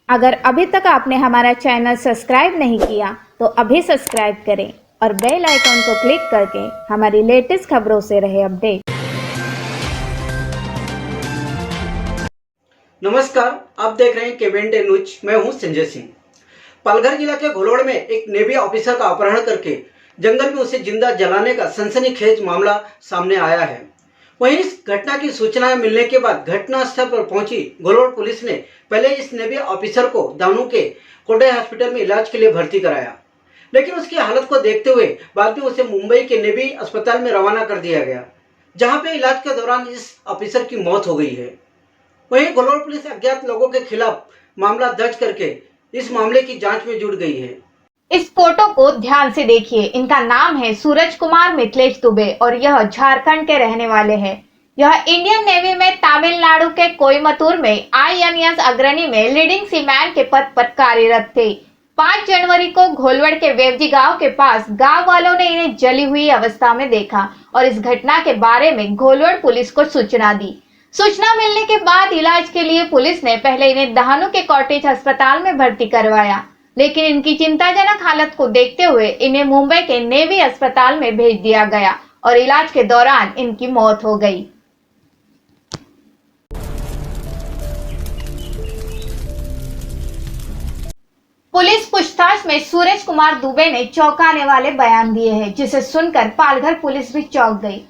अगर अभी तक आपने हमारा चैनल सब्सक्राइब नहीं किया तो अभी सब्सक्राइब करें और बेल आइकॉन को क्लिक करके हमारी लेटेस्ट खबरों से रहे अपडेट। नमस्कार, आप देख रहे हैं केबीएन डे न्यूज। मैं हूं संजय सिंह। पालघर जिला के घोलोड़ में एक नेवी ऑफिसर का अपहरण करके जंगल में उसे जिंदा जलाने का सनसनीखेज मामला सामने आया है। वहीं इस घटना की सूचना मिलने के बाद घटनास्थल पर पहुंची घोलोड़ पुलिस ने पहले इस नेवी ऑफिसर को दानू के कोडे हॉस्पिटल में इलाज के लिए भर्ती कराया, लेकिन उसकी हालत को देखते हुए बाद में उसे मुंबई के नेवी अस्पताल में रवाना कर दिया गया, जहां पे इलाज के दौरान इस ऑफिसर की मौत हो गई है। वहीं घोलोड़ पुलिस अज्ञात लोगों के खिलाफ मामला दर्ज करके इस मामले की जांच में जुट गई है। इस फोटो को ध्यान से देखिए। इनका नाम है सूरज कुमार मिथिलेश दुबे और यह झारखंड के रहने वाले हैं। यह इंडियन नेवी में तमिलनाडु के कोयम्बटूर में INS अग्रणी में लीडिंग सीमैन के पद पर कार्यरत थे। 5 जनवरी को घोलवड़ के वेवजी गांव के पास गांव वालों ने इन्हें जली हुई अवस्था में देखा और इस घटना के बारे में घोलवड़ पुलिस को सूचना दी। सूचना मिलने के बाद इलाज के लिए पुलिस ने पहले इन्हें दहानू के कॉटेज अस्पताल में भर्ती करवाया, लेकिन इनकी चिंताजनक हालत को देखते हुए इन्हें मुंबई के नेवी अस्पताल में भेज दिया गया और इलाज के दौरान इनकी मौत हो गई। पुलिस पूछताछ में सूरज कुमार दुबे ने चौंकाने वाले बयान दिए हैं, जिसे सुनकर पालघर पुलिस भी चौंक गई।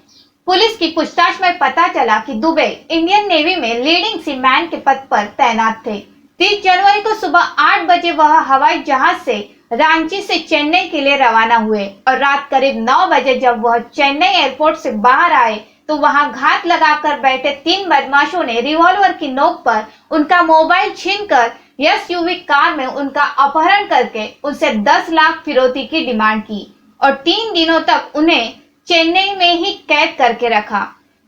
पुलिस की पूछताछ में पता चला कि दुबे इंडियन नेवी में लीडिंग सीमैन के पद पर तैनात थे। 30 जनवरी को सुबह 8 बजे वह हवाई जहाज से रांची से चेन्नई के लिए रवाना हुए और रात करीब 9 बजे जब वह चेन्नई एयरपोर्ट से बाहर आए तो वहां घात लगाकर बैठे 3 बदमाशों ने रिवॉल्वर की नोक पर उनका मोबाइल छीनकर SUV कार में उनका अपहरण करके उनसे 10 लाख फिरौती की डिमांड की और 3 दिनों तक उन्हें चेन्नई में ही कैद करके रखा।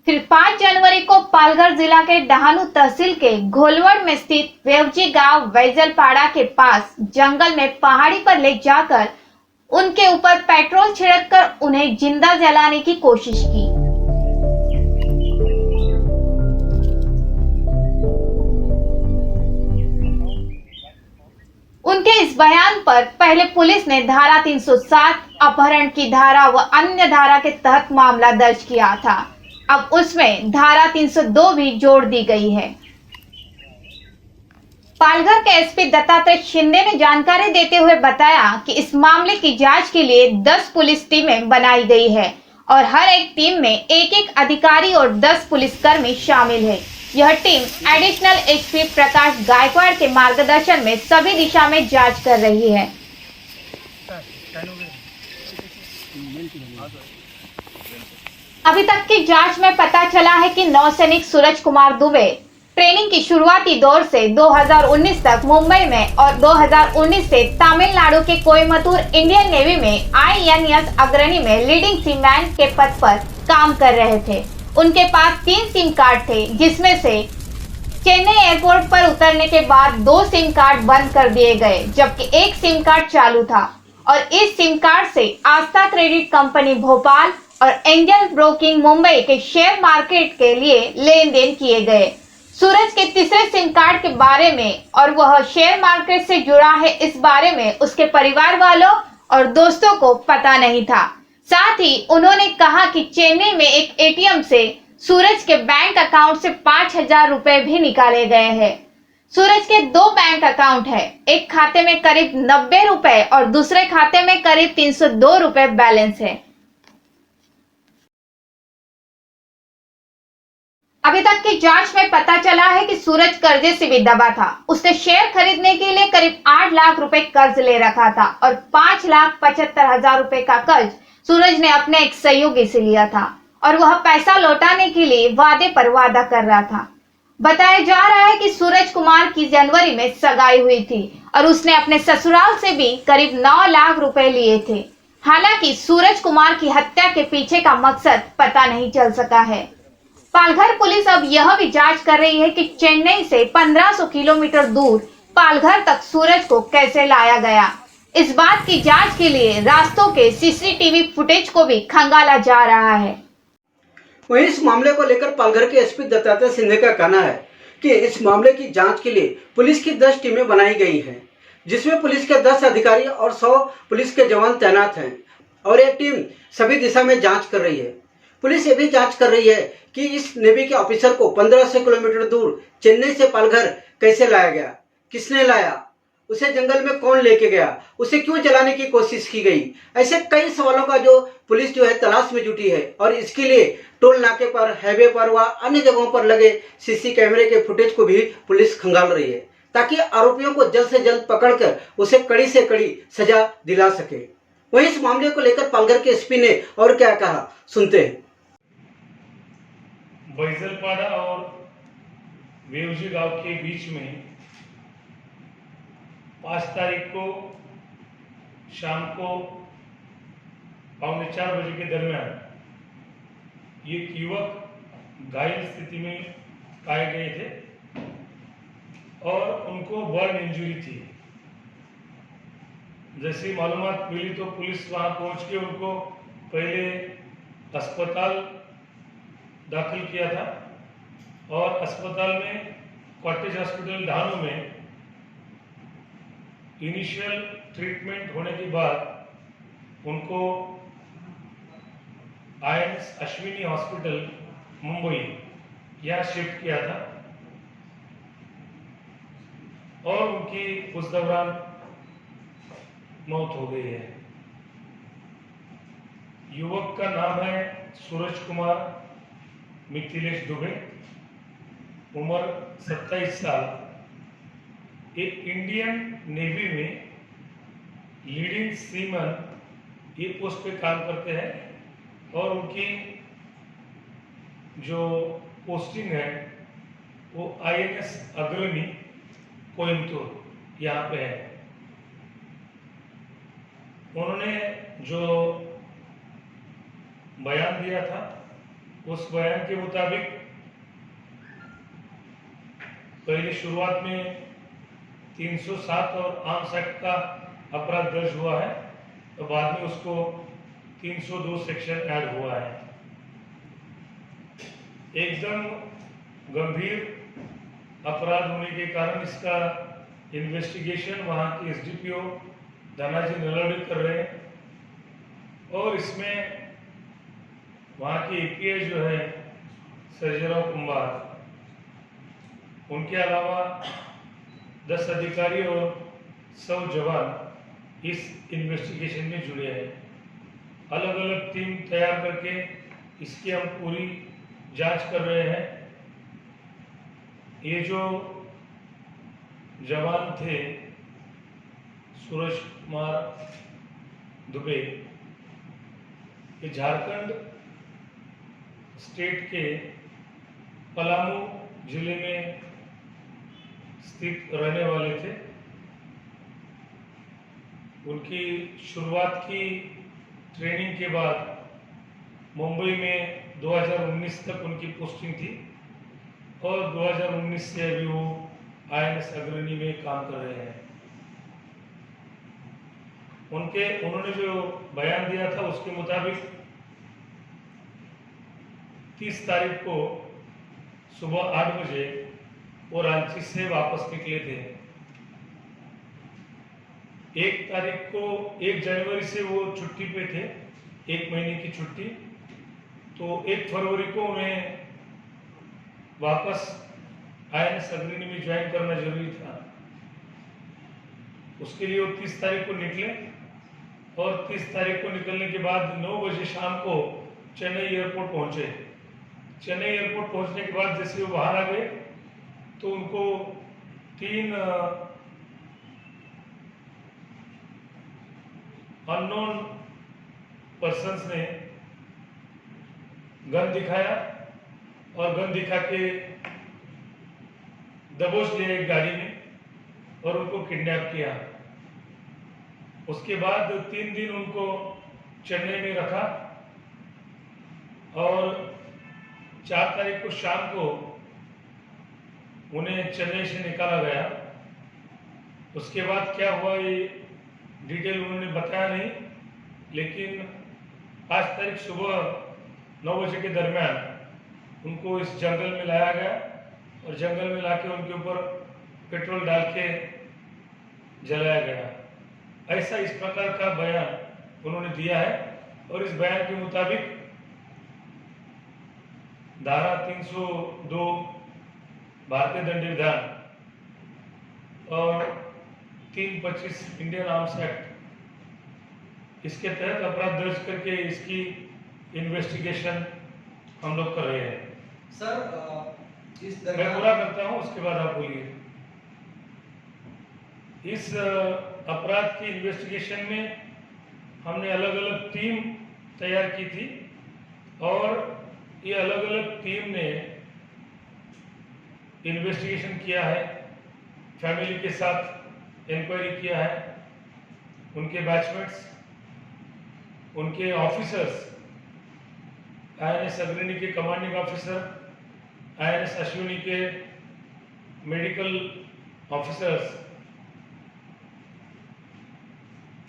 फिर 5 जनवरी को पालघर जिला के दहानू तहसील के घोलवड़ में स्थित वेवजी गांव वैजलपाड़ा के पास जंगल में पहाड़ी पर ले जाकर उनके ऊपर पेट्रोल छिड़ककर उन्हें जिंदा जलाने की कोशिश की। उनके इस बयान पर पहले पुलिस ने धारा 307 अपहरण की धारा व अन्य धारा के तहत मामला दर्ज किया था। अब उसमें धारा 302 भी जोड़ दी गई है। पालघर के SP दत्तात्रेय शिंदे ने जानकारी देते हुए बताया कि इस मामले की जांच के लिए 10 पुलिस टीमें बनाई गई है और हर एक टीम में एक अधिकारी और 10 पुलिसकर्मी शामिल है। यह टीम एडिशनल SP प्रकाश गायकवाड़ के मार्गदर्शन में सभी दिशा में जांच कर रही है। अभी तक की जांच में पता चला है कि नौसैनिक सूरज कुमार दुबे ट्रेनिंग की शुरुआती दौर से 2019 तक मुंबई में और 2019 से तमिलनाडु के कोयम्बटूर इंडियन नेवी में INS अग्रणी में लीडिंग सीमैन के पद पर काम कर रहे थे। उनके पास 3 सिम कार्ड थे, जिसमें से चेन्नई एयरपोर्ट पर उतरने के बाद 2 सिम कार्ड बंद कर दिए गए, जबकि 1 सिम कार्ड चालू था और इस सिम कार्ड से आस्था क्रेडिट कंपनी भोपाल और एंजल ब्रोकिंग मुंबई के शेयर मार्केट के लिए लेन देन किए गए। सूरज के तीसरे सिम कार्ड के बारे में और वह शेयर मार्केट से जुड़ा है, इस बारे में उसके परिवार वालों और दोस्तों को पता नहीं था। साथ ही उन्होंने कहा कि चेन्नई में एक ATM से सूरज के बैंक अकाउंट से 5,000 रुपए भी निकाले गए हैं। सूरज के 2 बैंक अकाउंट है, एक खाते में करीब 90 रुपए और दूसरे खाते में करीब 302 रुपए बैलेंस है। अभी तक की जांच में पता चला है कि सूरज कर्जे से भी दबा था। उसने शेयर खरीदने के लिए करीब 8 लाख रुपए कर्ज ले रखा था और 5,75,000 रुपए का कर्ज सूरज ने अपने एक सहयोगी से लिया था और वह पैसा लौटाने के लिए वादे पर वादा कर रहा था। बताया जा रहा है कि सूरज कुमार की जनवरी में सगाई हुई थी और उसने अपने ससुराल से भी करीब 9 लाख रुपए लिए थे। हालांकि सूरज कुमार की हत्या के पीछे का मकसद पता नहीं चल सका है। पालघर पुलिस अब यह भी जांच कर रही है कि चेन्नई से 1500 किलोमीटर दूर पालघर तक सूरज को कैसे लाया गया। इस बात की जांच के लिए रास्तों के CCTV फुटेज को भी खंगाला जा रहा है। वहीं इस मामले को लेकर पालघर के SP दत्तात्रेय शिंदे का कहना है कि इस मामले की जांच के लिए पुलिस की 10 टीमें बनाई गई हैं, जिसमें पुलिस के 10 अधिकारी और 100 पुलिस के जवान तैनात हैं और एक टीम सभी दिशा में जांच कर रही है। पुलिस ये भी जांच कर रही है कि इस नेवी के ऑफिसर को 1500 किलोमीटर दूर चेन्नई से पालघर कैसे लाया गया, किसने लाया, उसे जंगल में कौन लेके गया, उसे क्यों जलाने की कोशिश की गई। ऐसे कई सवालों का जो पुलिस जो है तलाश में जुटी है और इसके लिए टोल नाके पर, हाईवे पर व अन्य जगहों पर लगे सीसी कैमरे के फुटेज को भी पुलिस खंगाल रही है ताकि आरोपियों को जल्द से जल्द पकड़कर उसे कड़ी से कड़ी सजा दिला सके। वहीं इस मामले को लेकर पालघर के एसपी ने और क्या कहा, सुनते हैं। बैजलपाड़ा और वेवजी गांव के बीच में 5 तारीख को शाम को 3:45 बजे के दरमियान एक युवक घायल स्थिति में पाए गए थे और उनको बर्न इंजरी थी। जैसी मालूमात मिली तो पुलिस वहां पहुंच के उनको पहले अस्पताल दाखिल किया था और अस्पताल में कॉटेज हॉस्पिटल ढानू में इनिशियल ट्रीटमेंट होने के बाद उनको INS अश्विनी हॉस्पिटल मुंबई यहाँ शिफ्ट किया था और उनकी उस दौरान मौत हो गई है। युवक का नाम है सूरज कुमार मिथिलेश दुबे, उम्र 27 साल। एक इंडियन नेवी में लीडिंग सीमन ये पोस्ट पे काम करते हैं और उनकी जो पोस्टिंग है वो INS अग्रणी कोयम्बटूर यहाँ पे है। उन्होंने जो बयान दिया था उस बयान के मुताबिक पहले शुरुआत में 307 और आर्म्स एक्ट का अपराध दर्ज हुआ है तो बाद में उसको 302 सेक्शन ऐड हुआ है। एकदम गंभीर अपराध होने के कारण इसका इन्वेस्टिगेशन वहाँ के SDPO धनाजी नलवड़े कर रहे हैं और इसमें वहाँ के API जो है सर्जेराव कुंभार, उनके अलावा 10 अधिकारी और 100 जवान इस इन्वेस्टिगेशन में जुड़े हैं। अलग अलग टीम तैयार करके इसकी हम पूरी जांच कर रहे हैं। ये जो जवान थे सूरज कुमार दुबे, ये झारखंड स्टेट के पलामू जिले में स्थित रहने वाले थे। उनकी शुरुआत की ट्रेनिंग के बाद मुंबई में 2019 तक उनकी पोस्टिंग थी और 2019 से अभी वो INS अग्रणी में काम कर रहे हैं। उन्होंने जो बयान दिया था उसके मुताबिक 30 तारीख को सुबह 8 बजे वो रांची से वापस निकले थे। 1 जनवरी से वो छुट्टी पे थे, 1 महीने की छुट्टी, तो 1 फरवरी को उन्हें वापस INS अग्रणी में ज्वाइन करना जरूरी था। उसके लिए वो 30 तारीख को निकले और 30 तारीख को निकलने के बाद 9 बजे शाम को चेन्नई एयरपोर्ट पहुंचे। चेन्नई एयरपोर्ट पहुंचने के बाद जैसे वो बाहर आ गए तो उनको 3 अननोन पर्सन्स ने गन दिखाया और गन दिखा के दबोच लिया एक गाड़ी में और उनको किडनैप किया। उसके बाद 3 दिन उनको चेन्नई में रखा और 4 तारीख को शाम को उन्हें चेन्नई से निकाला गया। उसके बाद क्या हुआ ये डिटेल उन्होंने बताया नहीं, लेकिन 5 तारीख सुबह 9 बजे के दरमियान उनको इस जंगल में लाया गया और जंगल में लाके उनके ऊपर पेट्रोल डाल के जलाया गया। ऐसा इस प्रकार का बयान उन्होंने दिया है और इस बयान के मुताबिक धारा 302 भारतीय दंड विधान और 325 इंडियन आर्म्स एक्ट, इसके तहत अपराध दर्ज करके इसकी इन्वेस्टिगेशन हम लोग कर रहे हैं। सर इस मैं पूरा करता हूं, उसके बाद आप बोलिए। इस अपराध की इन्वेस्टिगेशन में हमने अलग अलग टीम तैयार की थी और ये अलग अलग टीम ने इन्वेस्टिगेशन किया है, फैमिली के साथ इंक्वायरी किया है, उनके बैचमेट्स, उनके ऑफिसर्स, INS अग्रणी के कमांडिंग ऑफिसर, INS अश्विनी के मेडिकल ऑफिसर्स,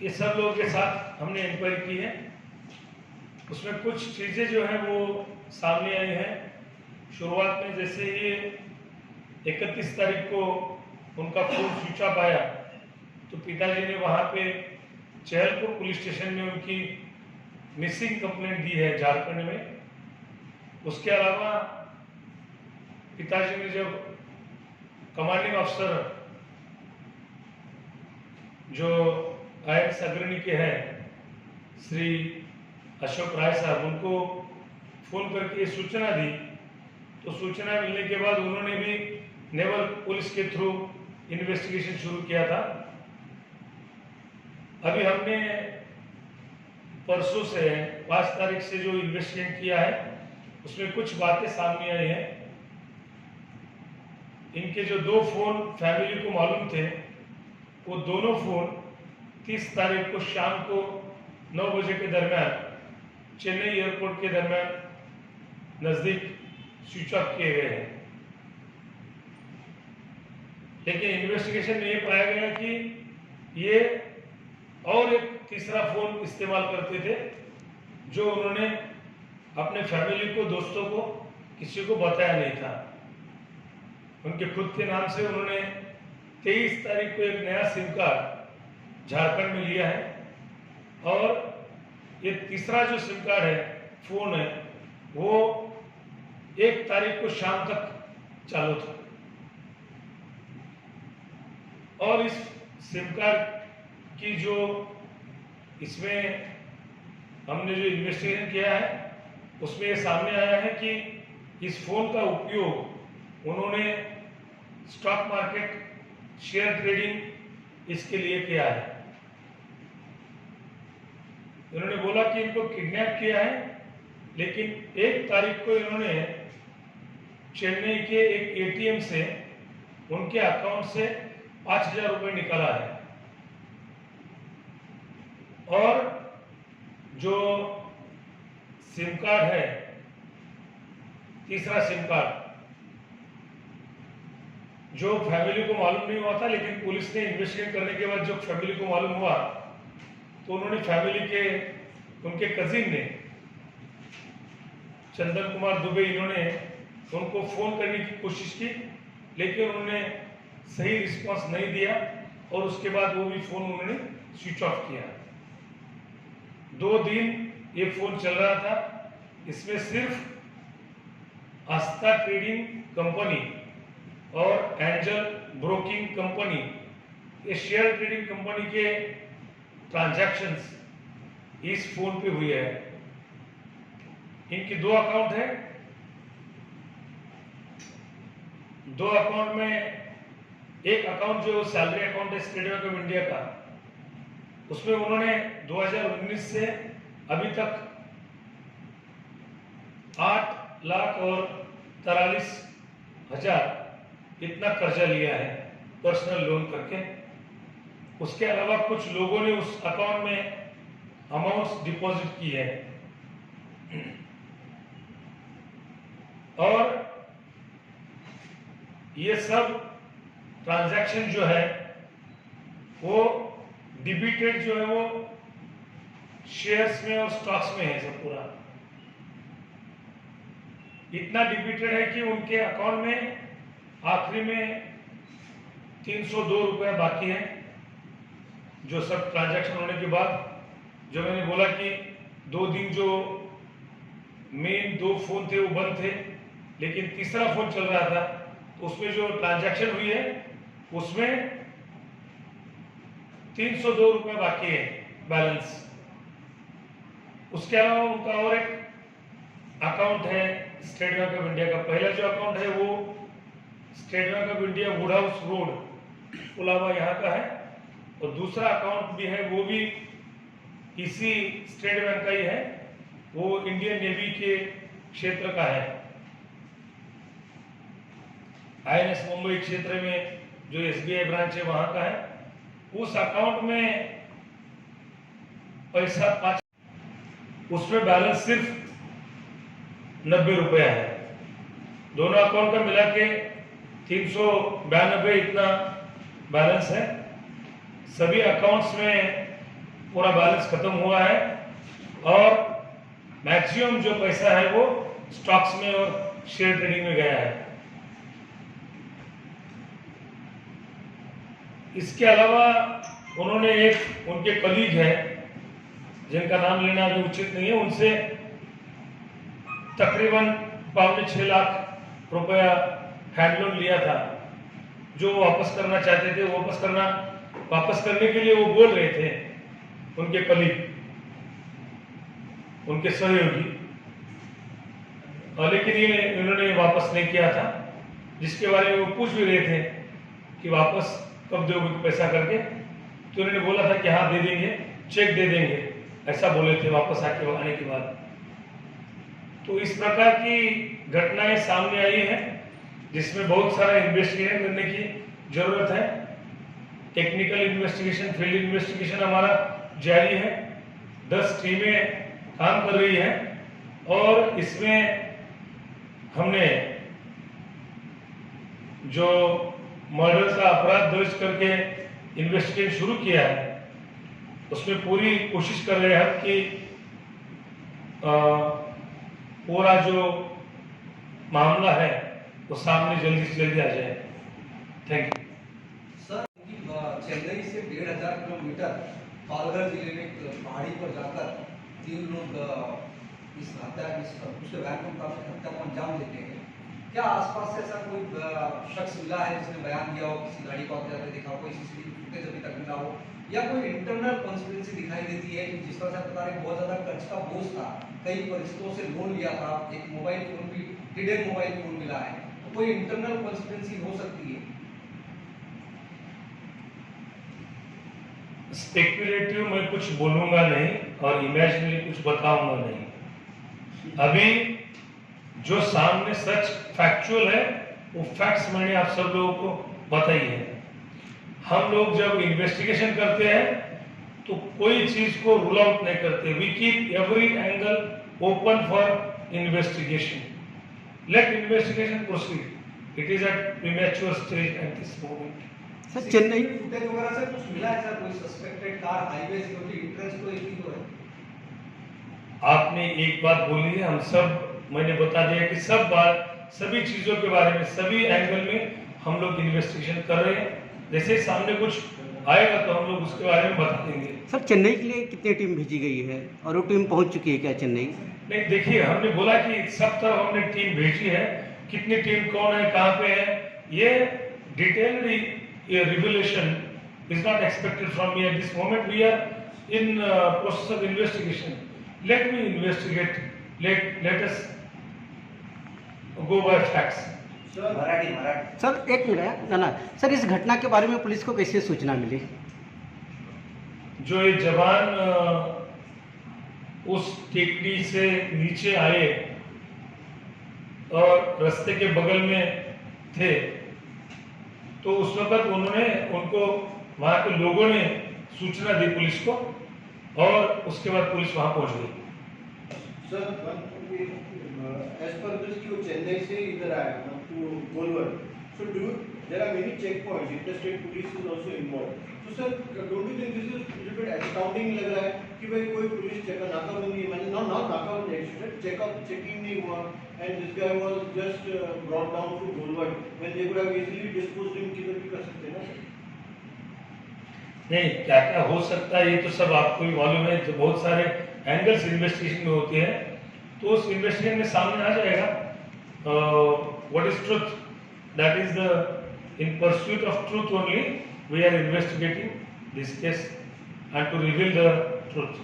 ये सब लोगों के साथ हमने इंक्वायरी की है। उसमें कुछ चीज़ें जो हैं वो सामने आई हैं। शुरुआत में जैसे ही 31 तारीख को उनका फोन स्विच ऑफ आया तो पिताजी ने वहाँ पे चहलपुर पुलिस स्टेशन में उनकी मिसिंग कंप्लेंट दी है झारखंड में। उसके अलावा पिताजी ने जब कमांडिंग अफसर जो INS अग्रणी के हैं श्री अशोक राय साहब, उनको फोन करके सूचना दी, तो सूचना मिलने के बाद उन्होंने भी नेवल पुलिस के थ्रू इन्वेस्टिगेशन शुरू किया था। अभी हमने परसों से 5 तारीख से जो इन्वेस्टिगेशन किया है उसमें कुछ बातें सामने आई हैं। इनके जो 2 फोन फैमिली को मालूम थे, वो दोनों फोन 30 तारीख को शाम को 9 बजे के दरमियान चेन्नई एयरपोर्ट के दरमियान नजदीक स्विच ऑफ किए गए हैं। लेकिन इन्वेस्टिगेशन में ये पाया गया कि ये और एक तीसरा फोन इस्तेमाल करते थे जो उन्होंने अपने फैमिली को, दोस्तों को, किसी को बताया नहीं था। उनके खुद के नाम से उन्होंने 23 तारीख को एक नया सिम कार्ड झारखंड में लिया है और ये तीसरा जो सिम कार्ड है, फोन है, वो 1 तारीख को शाम तक चालू था। और इस सिम कार्ड की जो इसमें हमने जो इन्वेस्टिगेशन किया है उसमें ये सामने आया है कि इस फोन का उपयोग उन्होंने स्टॉक मार्केट, शेयर ट्रेडिंग इसके लिए किया है। इन्होंने बोला कि इनको किडनैप किया है, लेकिन 1 तारीख को इन्होंने चेन्नई के एक ATM से उनके अकाउंट से 5,000 रुपये निकाला है और जो सिम कार्ड है, तीसरा सिम कार्ड, जो फैमिली को मालूम नहीं हुआ था, लेकिन पुलिस ने इन्वेस्टिगेट करने के बाद जब फैमिली को मालूम हुआ तो उन्होंने फैमिली के, उनके कजिन ने, चंदन कुमार दुबे, इन्होंने उनको फोन करने की कोशिश की, लेकिन उन्होंने सही रिस्पांस नहीं दिया और उसके बाद वो भी फोन उन्होंने स्विच ऑफ किया। 2 दिन ये फोन चल रहा था। इसमें सिर्फ आस्था ट्रेडिंग कंपनी और एंजल ब्रोकिंग कंपनी, ये शेयर ट्रेडिंग कंपनी के ट्रांजैक्शंस इस फोन पे हुई है। इनकी 2 अकाउंट है। 2 अकाउंट में एक अकाउंट जो सैलरी अकाउंट है स्टेट बैंक ऑफ इंडिया का, उसमें उन्होंने 2019 से अभी तक 8,43,000 इतना कर्जा लिया है पर्सनल लोन करके। उसके अलावा कुछ लोगों ने उस अकाउंट में अमाउंट्स डिपॉजिट की है और ये सब ट्रांजैक्शन जो है वो डिबिटेड जो है वो शेयर्स में और स्टॉक्स में है सब पूरा। इतना डिबिटेड है कि उनके अकाउंट में आखिरी में 302 रुपये बाकी हैं, जो सब ट्रांजैक्शन होने के बाद। जो मैंने बोला कि 2 दिन जो मेन 2 फोन थे वो बंद थे, लेकिन तीसरा फोन चल रहा था, तो उसमें जो ट्रांजैक्शन हुई है उसमें 302 रुपये बाकी है बैलेंस। उसके अलावा उनका और एक अकाउंट है स्टेट बैंक ऑफ इंडिया का। पहला जो अकाउंट है वो State Bank of India Woodhouse Road पुलावा यहाँ का है, और दूसरा अकाउंट भी है, वो भी इसी स्टेट बैंक का ही है, वो इंडियन नेवी के क्षेत्र का है। INS मुंबई क्षेत्र में जो SBI ब्रांच है वहां का है। उस अकाउंट में पैसा 5, उसमें बैलेंस सिर्फ 90 रुपया है। दोनों अकाउंट का मिला के 392 इतना बैलेंस है। सभी अकाउंट्स में पूरा बैलेंस खत्म हुआ है, और मैक्सिमम जो पैसा है वो स्टॉक्स में और शेयर ट्रेडिंग में गया है। इसके अलावा उन्होंने एक उनके कलीग है जिनका नाम लेना भी उचित नहीं है, उनसे तकरीबन 5.6 लाख रुपया हैंड लोन लिया था, जो वापस करना चाहते थे। वापस करने के लिए वो बोल रहे थे उनके कलीग, उनके सहयोगी, और लेकिन ये इन्होंने वापस नहीं किया था, जिसके बारे में वो पूछ भी रहे थे कि वापस कब दोगे पैसा करके। तो उन्होंने बोला था कि हाँ दे देंगे, चेक दे देंगे, ऐसा बोले थे वापस आने के बाद। तो इस प्रकार की घटनाएं सामने आई हैं, जिसमें बहुत सारा इन्वेस्टिगेशन करने की जरूरत है। टेक्निकल इन्वेस्टिगेशन, फील्ड इन्वेस्टिगेशन हमारा जारी है। 10 टीमें काम कर रही हैं, और इसमें हमने जो मर्डर का अपराध दर्ज करके इन्वेस्टिगेशन शुरू किया है, उसमें पूरी कोशिश कर रहे हैं कि पूरा जो मामला है वो सामने जल्दी से जल्दी आ जाए। Thank you sir. चेन्नई से 1500 किलोमीटर पालघर जिले में पहाड़ी पर जाकर 3 लोग इस वैन मुताबिक हत्या को अंजाम देते हैं। क्या आसपास से ऐसा कोई शख्स मिला है जिसने बयान दिया हो, किसी गाड़ी को आते जाते देखा हो, कोई CCTV फुटेज अभी तक मिला हो, या कोई इंटरनल कॉन्स्पिरेसी दिखाई देती है कि जिस तरह से बता रहे बहुत ज्यादा कर्ज का बोझ था, कई परिस्थितियों से लोन लिया था, एक मोबाइल फोन भी, हिडन मोबाइल फोन मिला है, तो कोई इंटरनल कॉन्स्पिरेसी हो सकती है? स्पेक्युलेटिव मैं कुछ बोलूंगा नहीं और इमेजिनरी कुछ बताऊंगा नहीं। अभी जो सामने सच फैक्चुअल है वो फैक्ट्स मैंने आप सब लोगों को बताई है। हम लोग जब इन्वेस्टिगेशन करते हैं तो कोई चीज को रूल आउट नहीं करते। We keep every angle open for investigation. Let investigation proceed. It is at premature stage at this moment. Sir Chennai footage वगैरह से कुछ मिला है सर? कोई suspected car, highway security entrance तो एक ही तो है। आपने एक बात बोली है, हम सब मैंने बता दिया कि सभी चीजों के बारे में, सभी एंगल में हम लोग इन्वेस्टिगेशन कर रहे हैं। जैसे सामने कुछ आएगा तो हम लोग उसके बारे में बता देंगे। सर चेन्नई के लिए कितनी टीम भेजी गई है और वो टीम पहुंच चुकी है क्या चेन्नई? नहीं, देखिए हमने बोला कि सब तरफ हमने टीम भेजी है। कितनी टीम कौन है, कहाँ पे है, ये detailed revelation is not expected from me at this moment. We are in process of investigation. Let me investigate. Let us go by facts. Sir एक मिनट ना सर, इस घटना के बारे में पुलिस को कैसे सूचना मिली? जो ये जवान उस टेकड़ी से नीचे आए और रास्ते के बगल में थे, तो उस वक्त उनको वहां के लोगों ने सूचना दी पुलिस को, और उसके बाद पुलिस वहां पहुंच गई। सर एज पर दिस कि चेन्नई से इधर आया टू गोलवर, so there are many check points, interstate police is also involve, so sir don't you think this is little bit sounding लग रहा है कि भाई कोई पुलिस चेकअप नाकाबंदी मतलब नॉट नाकाबंदी चेकिंग नहीं हुआ and this guy was just brought down to गोलवर्ड when they could have easily disposed him किधर भी कर सकते ना सर। नहीं, क्या क्या हो सकता है ये तो सब आपको भी मालूम है, जो बहुत सारे एंगल्स इन्वेस्टिगेशन में होते हैं, तो उस इन्वेस्टिगेशन में सामने आ जाएगा what is truth, that is the in pursuit of truth only we are investigating this case and to reveal the truth.